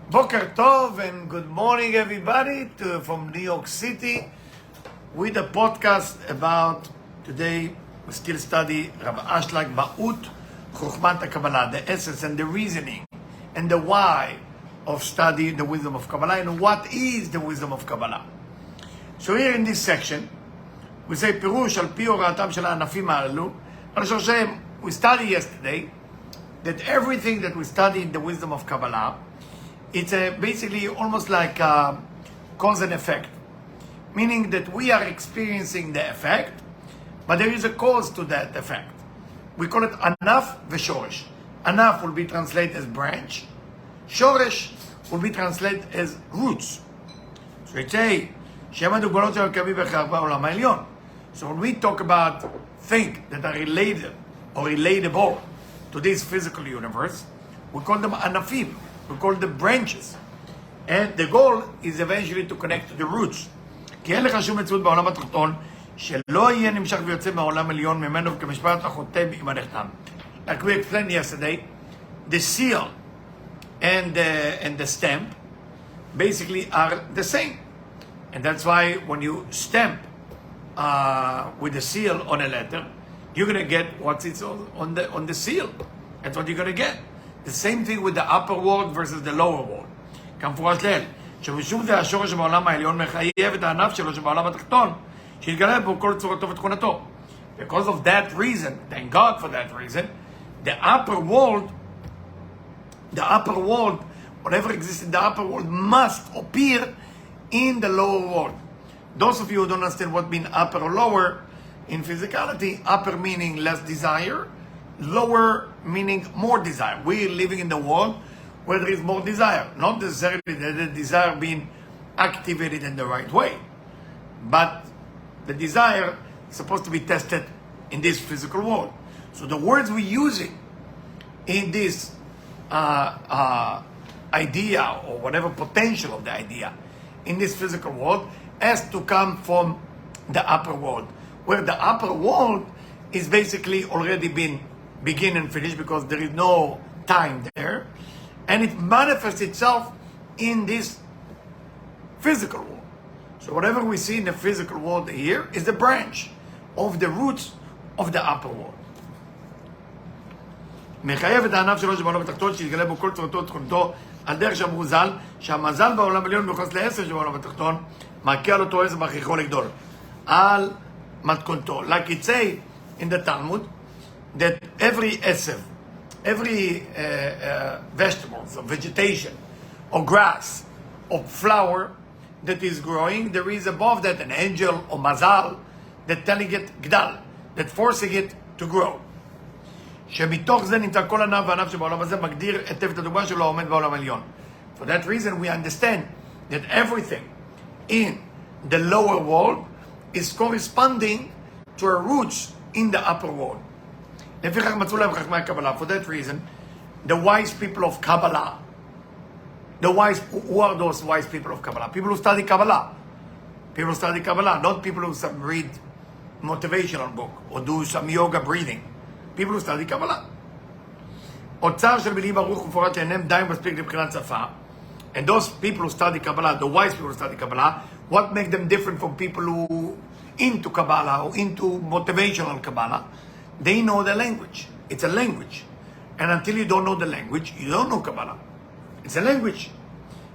Boker Tov and good morning everybody from New York City with a podcast about today we still study Rav Ashlag Ma'ut Chokhmat Kabbalah, the essence and the reasoning and the why of studying the wisdom of Kabbalah and what is the wisdom of Kabbalah. So here in this section we say Pirush al pi horatam shel ha'anafim ha'alelu. We studied yesterday that everything that we study in the wisdom of Kabbalah, it's basically almost like cause and effect. Meaning that we are experiencing the effect, but there is a cause to that effect. We call it anaf v'shoresh. Anaf will be translated as branch. Shoresh will be translated as roots. So it's a so when we talk about things that are related or relatable to this physical universe, we call them anafim. We call them branches. And the goal is eventually to connect to the roots. כי אין לך שום מציאות בעולם התחתון שלא יהיה נמשך ויוצא מהעולם עליון ממנו כמשפט החותם עם הנחתם. Like we explained yesterday, the seal and the stamp basically are the same. And that's why when you stamp with the seal on a letter, you're going to get what's on the seal. That's what you're going to get. The same thing with the upper world versus the lower world. כמפורש לעיל, שמשום זה השורש שבעולם העליון מחייב את הענף שלו שבעולם התחתון, שיתגלה בו כל צורתו ותכונתו. Because of that reason, thank God for that reason, the upper world, whatever exists in the upper world must appear in the lower world. Those of you who don't understand what means upper or lower in physicality, upper meaning less desire, lower meaning more desire. We're living in the world where there is more desire. Not necessarily that the desire being activated in the right way, but the desire is supposed to be tested in this physical world. So the words we're using in this idea or whatever potential of the idea in this physical world has to come from the upper world, where the upper world is basically already been begin and finish because there is no time there, and it manifests itself in this physical world. So whatever we see in the physical world here is the branch of the roots of the upper world. מחייב את הענף שלו שבעולם התחתון שיתגלה בו כל צורתו ותכונתו על דרך שאמרו ז"ל שהמזל בעולם העליון מיוחס לעשר שבעולם התחתון מכה על אותו עשר בהכרחו לגדול על מתכונתו. Like it say in the Talmud that every esev, every vegetables or vegetation or grass or flower that is growing, there is above that an angel or mazal that telling it gdal, that forcing it to grow. שמתוך זה נמצא כל ענף וענף שבעולם הזה מגדיר היטב את הדוגמה שלו העומד בעולם העליון. For that reason we understand that everything in the lower world is corresponding to our roots in the upper world. לפיכך מצאו להם חכמי הקבלה. For that reason, the wise people of Kabbalah, who are those wise people of Kabbalah? People who study Kabbalah. People who study Kabbalah, not people who read motivational book or do some yoga breathing. People who study Kabbalah. אוצר של מילים ברוך ומפורט שאינם די מספיק לבחינת שפה. And those people who study Kabbalah, the wise people who study Kabbalah, what makes them different from people who into Kabbalah or into motivational Kabbalah? They know the language. It's a language. And until you don't know the language, you don't know Kabbalah. It's a language.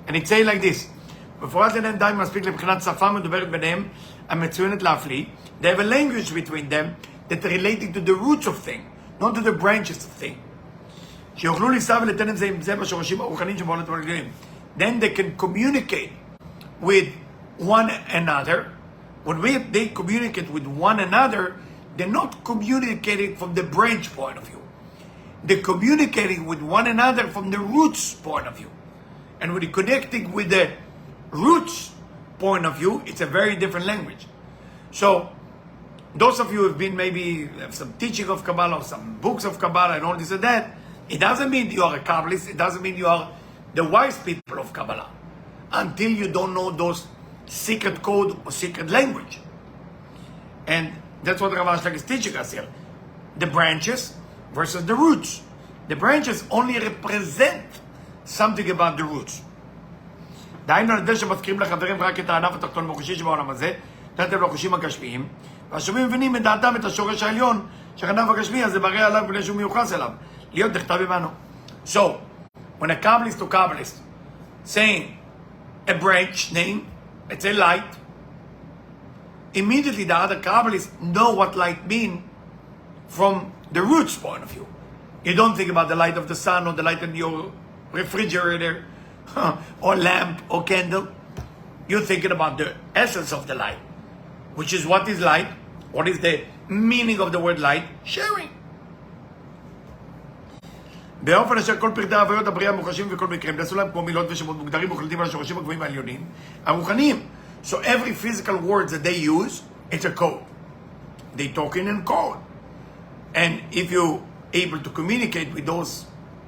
And it says like this, בפורט שאינם די מספיק לבחינת שפה מדוברת ביניהם המצוינת להפליא. They have a language between them that are relating to the roots of things, not to the branches of things. שיוכלו לישא ולתן את זה עם זה בשורשים הרוחניים שבעולת הרגילים. Then they can communicate with one another. When they communicate with one another, they're not communicating from the branch point of view. They're communicating with one another from the roots point of view. And when you're connecting with the roots point of view, it's a very different language. So, those of you who have been maybe have some teaching of Kabbalah or some books of Kabbalah and all this and that, it doesn't mean you are a Kabbalist, it doesn't mean you are the wise people of Kabbalah until you don't know those secret code or secret language. And that's what Rav Ashlag is teaching us here. The branches versus the roots. The branches only represent something about the roots. דהיינו על ידי שמזכירים לחברים רק את הענף התחתון והחושי שבעולם הזה, נתתם לחושים הגשמיים, והשומעים מבינים את דעתם את השורש העליון, שהענף הגשמי הזה מראה עליו בלי שהוא מיוחס אליו, להיות נכתב עמנו. So, when a Kabbalist to Kabbalist saying a branch name, let's say light, immediately the other Kabbalists know what light means from the roots point of view. You don't think about the light of the sun or the light in your refrigerator or lamp or candle. You're thinking about the essence of the light, which is what is light, what is the meaning of the word light, sharing. באופן אשר כל פרטי העבויות הבריאה מוחשים וכל מקרים נעשו להם כמו מילות ושמות מוגדרים מוחלטים על השורשים הגבוהים העליונים הרוחניים. So every physical word that they use, it's a code. They talking in code. And if you're able to communicate with those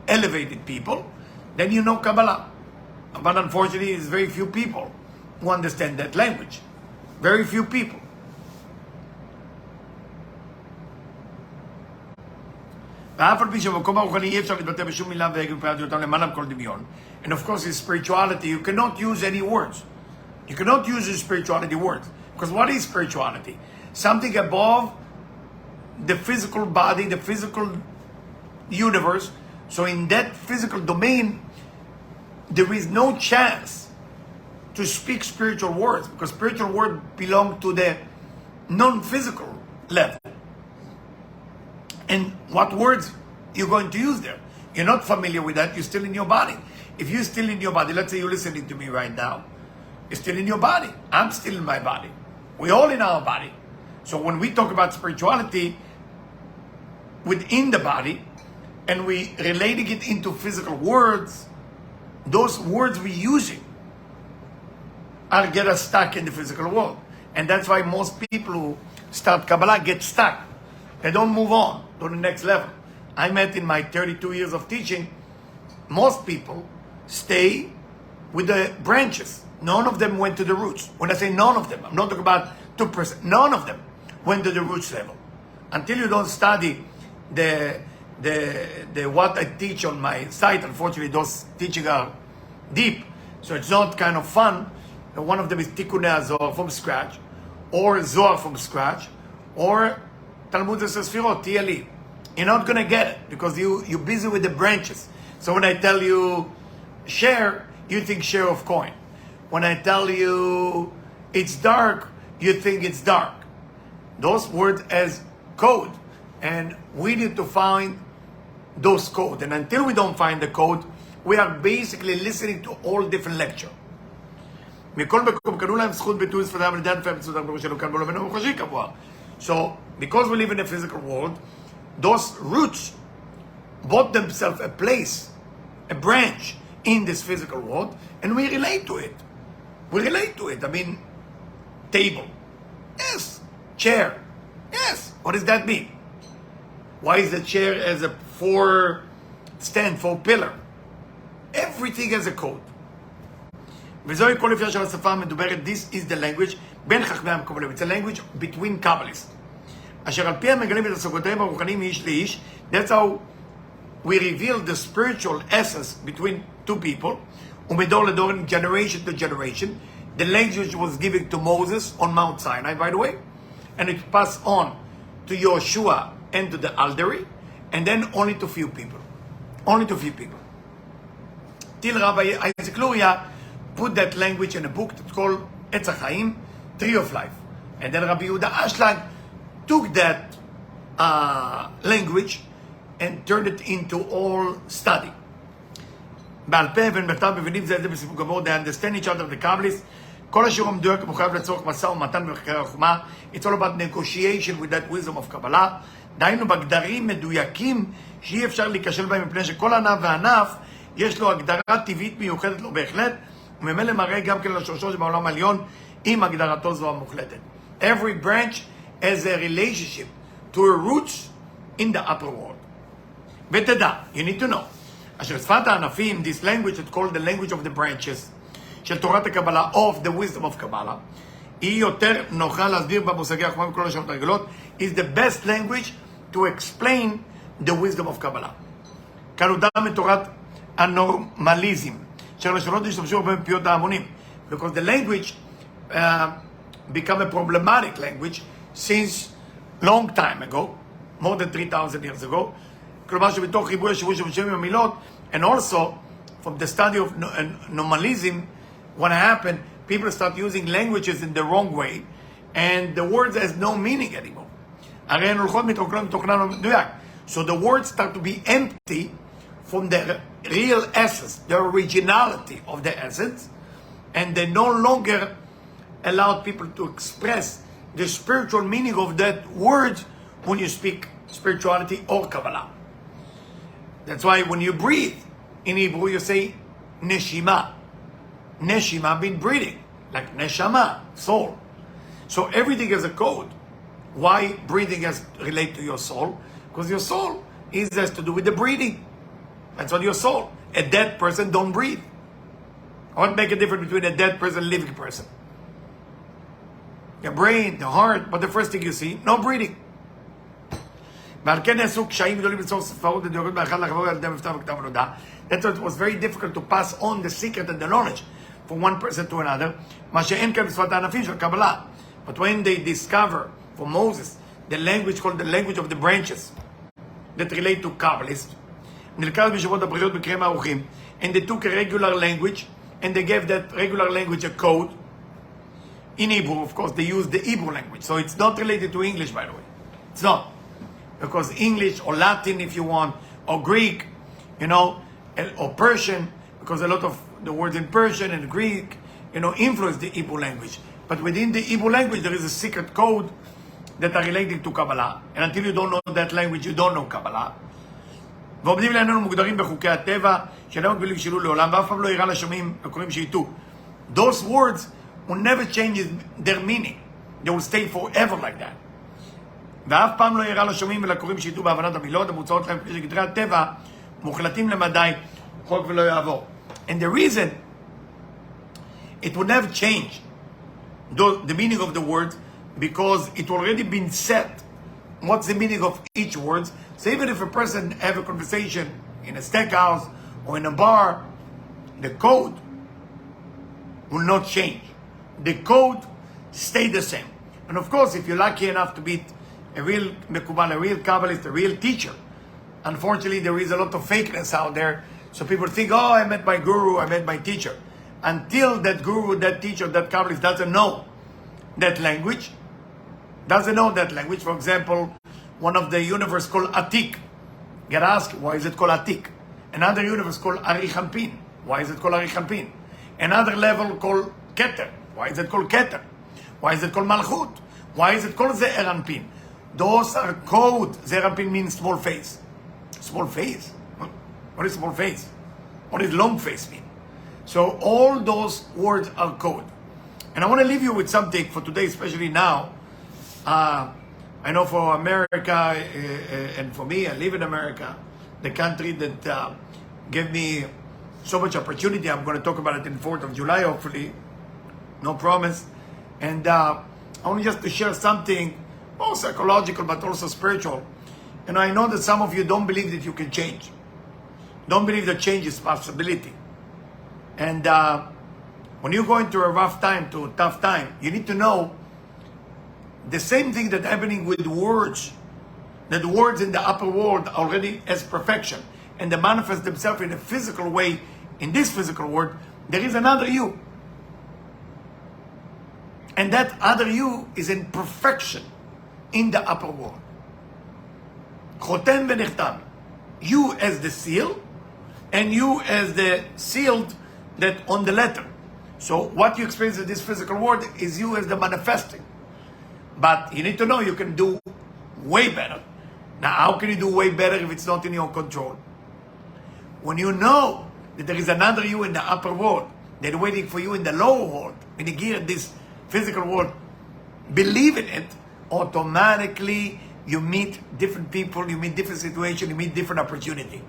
elevated people, then you know Kabbalah. But unfortunately, there's very few people who understand that language. Very few people. ואף על פי שבמקום הרוחני אי אפשר להתבטא בשום מילה והגה מפרט אותם למעלה מכל דמיון. And of course, in spirituality, you cannot use any words. You cannot use the spirituality words. Because what is spirituality? Something above the physical body, the physical universe. So in that physical domain, there is no chance to speak spiritual words, because spiritual words belong to the non-physical level. And what words you're going to use there? You're not familiar with that, you're still in your body. If you're still in your body, let's say you're listening to me right now, you're still in your body. I'm still in my body. We're all in our body. So when we talk about spirituality within the body, and we relating it into physical words, those words we're using are get us stuck in the physical world. And that's why most people who start Kabbalah get stuck. They don't move on to the next level. I met in my 32 years of teaching, most people stay with the branches. None of them went to the roots. When I say none of them, I'm not talking about 2%. None of them went to the roots level. Until you don't study the what I teach on my site, unfortunately those teachings are deep, so it's not kind of fun. One of them is Tikkunei Zohar from scratch, or Zohar from scratch, or Talmud Sefirot, TLE. You're not going to get it because you're busy with the branches. So when I tell you share, you think share of coin. When I tell you it's dark, you think it's dark. Those words as code. And we need to find those codes. And until we don't find the code, we are basically listening to all different lecture. מכל מקום קנו להם זכות ביטוי שפתם על ידי ענפי המצודם בראשנו כאן בעולמנו המוחשי קבוע. So, because we live in a physical world, those roots bought themselves a place, a branch in this physical world, and we relate to it. We relate to it. I mean, table. Yes. Chair. Yes. What does that mean? Why is the chair as a four pillar? Everything has a code. וזוהי כל יפייה של השפה המדוברת, this is the language בין חכמי המקובלים. It's a language between Kabbalists. אשר על פי המגלים את השגותיהם הרוחניים מאיש לאיש, that's how we reveal the spiritual essence between two people, ומדור לדור, generation to generation. The language was given to Moses on Mount Sinai, by the way, and it passed on to Yoshua and to the Alderi, and then only to few people. Only to few people. Till Rabbi Isaac Luria put that language in a book that's called Etz HaChaim, Tree of Life. And then Rabbi Yehuda Ashlag took that language and turned it into all study. בעל פה ובכתב מבינים זה את זה בסיפור גבוה, they understand each other, the Kabbalists. כל השיעור המדויק מחויב לצורך משא ומתן במחקרי החוכמה. It's all about negotiation with that wisdom of Kabbalah. דהיינו בגדרים מדויקים שאי אפשר להיכשל בהם מפני שכל ענף וענף יש לו הגדרה טבעית מיוחדת לו בהחלט, וממילא מראה גם כן לשורשו שבעולם העליון עם הגדרתו זו המוחלטת. Every branch has a relationship to her roots in the upper world. ותדע, you need to know, אשר שפת הענפים, this language is called the language of the branches, של תורת הקבלה, of the wisdom of Kabbalah, היא יותר נוחה להסביר במושגי החוכמה וכל השעות הרגילות, is the best language to explain the wisdom of Kabbalah. כאן הודע מתורת הנורמליזם, שלשונות השתמשו בהם פיות ההמונים. Because the language become a problematic language since long time ago, more than 3,000 years ago. כלומר שבתוך ריבוי השימוש שבשם עם המילות, and also from the study of nominalism, what happened, people start using languages in the wrong way, and the words has no meaning anymore. הרי הן הולכות מתרוקנות מתוכנן ומדויק. So the words start to be empty from the real essence, the originality of the essence, and they no longer allow people to express the spiritual meaning of that word when you speak spirituality or Kabbalah. That's why when you breathe, in Hebrew you say neshima. Neshima means breathing, like neshama, soul. So everything has a code. Why breathing has relate to your soul? Because your soul has to do with the breathing. That's what your soul. A dead person don't breathe. What make a difference between a dead person and a living person? Your brain, the heart, but the first thing you see, no breathing. That's why it was very difficult to pass on the secret and the knowledge from one person to another. But when they discover for Moses the language called the language of the branches that relate to Kabbalists, and they took a regular language and they gave that regular language a code. In Hebrew, of course, they use the Hebrew language. So it's not related to English, by the way. It's not. Because English or Latin, if you want, or Greek, or Persian, because a lot of the words in Persian and Greek, influence the Hebrew language. But within the Hebrew language, there is a secret code that are related to Kabbalah. And until you don't know that language, you don't know Kabbalah. ועומדים לענייננו מוגדרים בחוקי הטבע, שאינם מקבילים שילו לעולם, ואף פעם לא יראה לשומעים הקוראים שייטו. Those words will never change their meaning. They will stay forever like that. ואף פעם לא יראה לשומעים ולקוראים שייטו בהבנת המילות, המוצאות להם כפי שגדרי הטבע, מוחלטים למדי, חוק ולא יעבור. And the reason it will never change the meaning of the word, because it already been set what's the meaning of each word. So even if a person have a conversation in a steakhouse or in a bar, the code will not change. The code stay the same. And of course, if you're lucky enough to meet a real Mekubal, a real Kabbalist, a real teacher, unfortunately there is a lot of fakeness out there. So people think, oh, I met my guru, I met my teacher. Until that guru, that teacher, that Kabbalist doesn't know that language, For example, one of the universe called Atik. Get asked, why is it called Atik? Another universe called Arichampin. Why is it called Arichampin? Another level called Keter. Why is it called Keter? Why is it called Malchut? Why is it called Ze'eranpin? Those are code. Ze'eranpin means small face. Small face? What is small face? What does long face mean? So all those words are code. And I want to leave you with something for today, especially now. I know for America, and for me, I live in America, the country that gave me so much opportunity. I'm going to talk about it in 4th of July, hopefully. No promise. And I want just to share something, both psychological but also spiritual. And I know that some of you don't believe that you can change. Don't believe that change is a possibility. And when you go into a rough time, to a tough time, you need to know the same thing that's happening with words, that the words in the upper world already as perfection, and they manifest themselves in a physical way, in this physical world, there is another you. And that other you is in perfection in the upper world. Chotem v'nechtam. You as the seal, and you as the sealed that on the letter. So what you experience in this physical world is you as the manifesting. But you need to know you can do way better. Now, how can you do way better if it's not in your control? When you know that there is another you in the upper world, they're waiting for you in the lower world, meaning here in this physical world, believe in it, automatically you meet different people, you meet different situations, you meet different opportunity.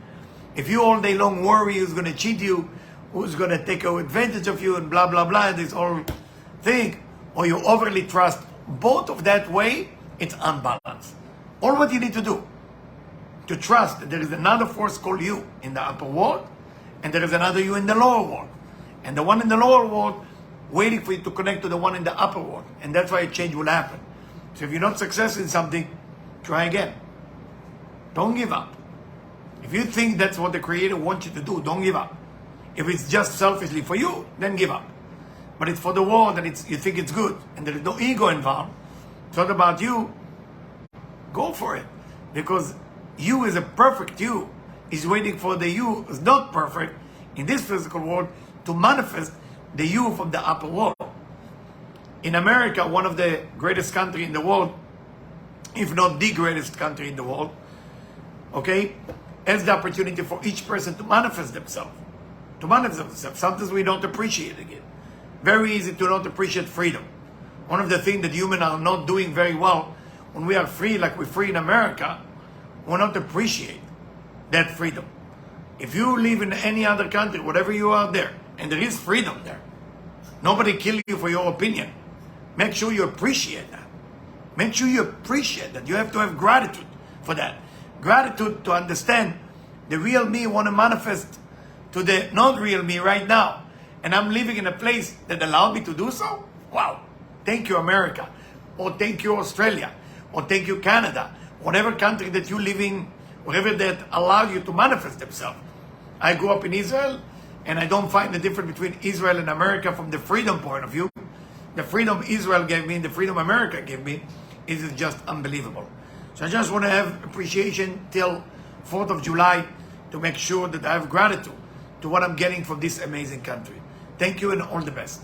If you all day long worry who's going to cheat you, who's going to take advantage of you, and blah, blah, blah, this whole thing, or you overly trust, both of that way, it's unbalanced. All what you need to do, to trust that there is another force called you in the upper world, and there is another you in the lower world. And the one in the lower world waiting for you to connect to the one in the upper world. And that's why a change will happen. So if you're not successful in something, try again. Don't give up. If you think that's what the Creator wants you to do, don't give up. If it's just selfishly for you, then give up. But it's for the world and you think it's good and there is no ego involved. It's not about you. Go for it. Because you is a perfect you. Is waiting for the you who's not perfect in this physical world to manifest the you from the upper world. In America, one of the greatest country in the world, if not the greatest country in the world, okay, has the opportunity for each person to manifest themselves. Sometimes we don't appreciate it. Very easy to not appreciate freedom. One of the things that humans are not doing very well, when we are free like we're free in America, we not appreciate that freedom. If you live in any other country, whatever you are there, and there is freedom there, nobody kill you for your opinion. Make sure you appreciate that. Make sure you appreciate that. You have to have gratitude for that. Gratitude to understand the real me want to manifest to the not real me right now. And I'm living in a place that allowed me to do so? Wow. Thank you, America. Or thank you, Australia. Or thank you, Canada. Whatever country that you live in, whatever that allowed you to manifest themselves. I grew up in Israel, and I don't find the difference between Israel and America from the freedom point of view. The freedom Israel gave me and the freedom America gave me is just unbelievable. So I just want to have appreciation till 4th of July to make sure that I have gratitude to what I'm getting from this amazing country. Thank you and all the best.